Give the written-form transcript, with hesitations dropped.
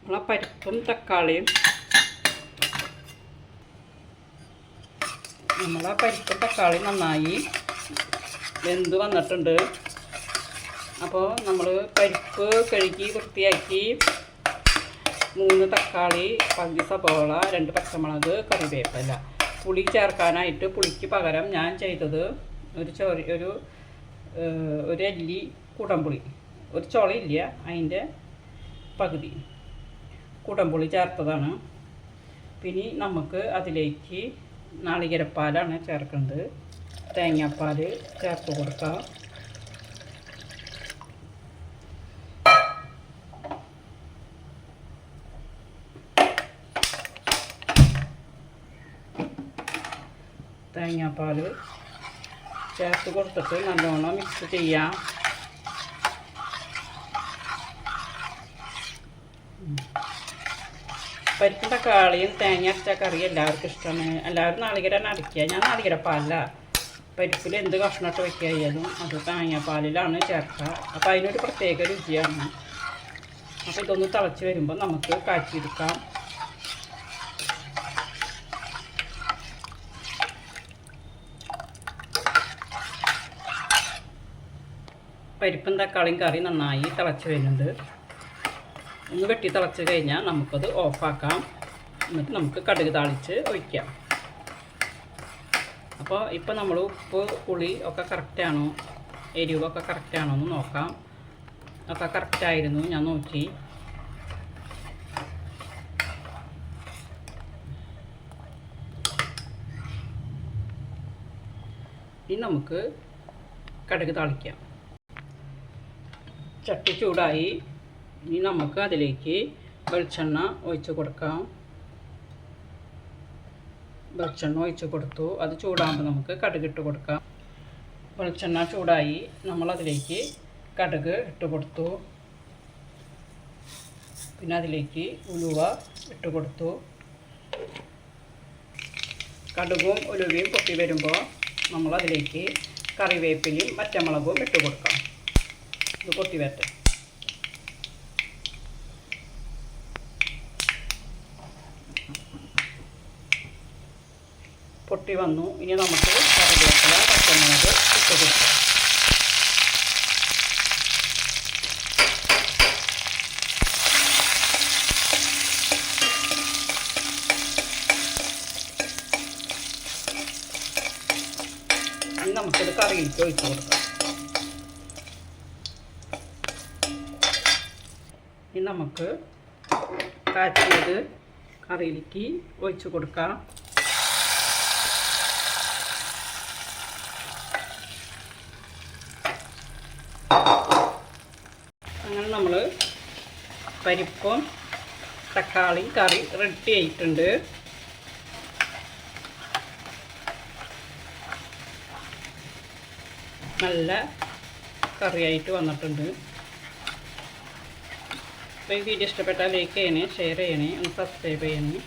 നമ്മളെ പരിപ്പും തക്കാളിയും നന്നായി വെന്ത് വന്നിട്ടുണ്ട്. അപ്പോൾ നമ്മൾ പരിപ്പ് കഴുകി വൃത്തിയാക്കി 3 തക്കാളി, പകുതി സബോള, 2 പച്ചമുളക്, കറിവേപ്പില, പുളി ചേർക്കാനായിട്ട് പുളിക്ക് പകരം ഞാൻ ചെയ്തത് ഒരു അല്ലി കുടംപുളി, ഒരു ചുളയില്ല അതിൻ്റെ പകുതി കുടംപുളി ചേർത്തതാണ്. പിന്നെ നമുക്ക് അതിലേക്ക് നാളികേരപ്പാലാണ് ചേർക്കുന്നത്. തേങ്ങാപ്പാൽ ചേർത്ത് കൊടുക്കാം. തേങ്ങാപ്പാൽ ചേർത്ത് കൊടുത്തിട്ട് നല്ലോണം മിക്സ് ചെയ്യാം. പരിപ്പും തക്കാളിയും തേങ്ങ അരച്ച കറി എല്ലാവർക്കും ഇഷ്ടമാണ്. എല്ലാവരും നാളികേരം അരയ്ക്കുക. ഞാൻ നാളികേരപ്പാലില്ല, പരിപ്പിൽ എന്ത് കഷ്ണമിട്ട് വയ്ക്കായാലും അത് തേങ്ങാപ്പാലിലാണ് ചേർക്കുക. അപ്പോൾ അതിനൊരു പ്രത്യേക രുചിയാണ്. അപ്പോൾ ഇതൊന്ന് തിളച്ച് വരുമ്പോൾ നമുക്ക് കാച്ചിയെടുക്കാം. പരിപ്പും തക്കാളിയും കറി നന്നായി തിളച്ച് വരുന്നുണ്ട്. ഒന്ന് വെട്ടി തിളച്ച് കഴിഞ്ഞാൽ നമുക്കത് ഓഫാക്കാം. എന്നിട്ട് നമുക്ക് കടുക് താളിച്ച് ഒഴിക്കാം. അപ്പോൾ ഇപ്പോൾ നമ്മൾ ഉപ്പ് പുളി ഒക്കെ കറക്റ്റാണോ, എരിവൊക്കെ കറക്റ്റാണോ എന്ന് നോക്കാം. ഒക്കെ കറക്റ്റായിരുന്നു, ഞാൻ നോക്കി. ഇനി നമുക്ക് കടുക് താളിക്കാം. ചട്ടി ചൂടായി. ഇനി നമുക്ക് അതിലേക്ക് വെളിച്ചെണ്ണ ഒഴിച്ച് കൊടുക്കാം. വെളിച്ചെണ്ണ ഒഴിച്ച് കൊടുത്തു. അത് ചൂടാകുമ്പോൾ നമുക്ക് കടുക് ഇട്ട് കൊടുക്കാം. വെളിച്ചെണ്ണ ചൂടായി. നമ്മളതിലേക്ക് കടുക് ഇട്ട് കൊടുത്തു. പിന്നെ അതിലേക്ക് ഉലുവ ഇട്ട് കൊടുത്തു. കടുകും ഉലുവയും പൊട്ടി വരുമ്പോൾ നമ്മളതിലേക്ക് കറിവേപ്പിലയും പച്ചമുളകും ഇട്ട് കൊടുക്കാം. ഇത് പൊട്ടി വരട്ടെ. പൊട്ടി വന്നു. ഇനി നമുക്ക് കറിവേപ്പില പച്ചമുളക് ഇട്ട് കൊടുക്കാം. ഇനി നമുക്കിത് കറിയിലേക്ക് ഒഴിച്ച് കൊടുക്കാം. ഇനി നമുക്ക് കാച്ചിയത് കറിയിലേക്ക് ഒഴിച്ച് കൊടുക്കാം. അങ്ങനെ നമ്മൾ പരിപ്പും തക്കാളിയും കറി റെഡി ആയിട്ടുണ്ട്. നല്ല കറിയായിട്ട് വന്നിട്ടുണ്ട്. അപ്പോൾ ഈ വീഡിയോ ഇഷ്ടപ്പെട്ടാൽ ലൈക്ക് ചെയ്യണേ, ഷെയർ ചെയ്യണേ, ഒന്ന് സബ്സ്ക്രൈബ് ചെയ്യണേ.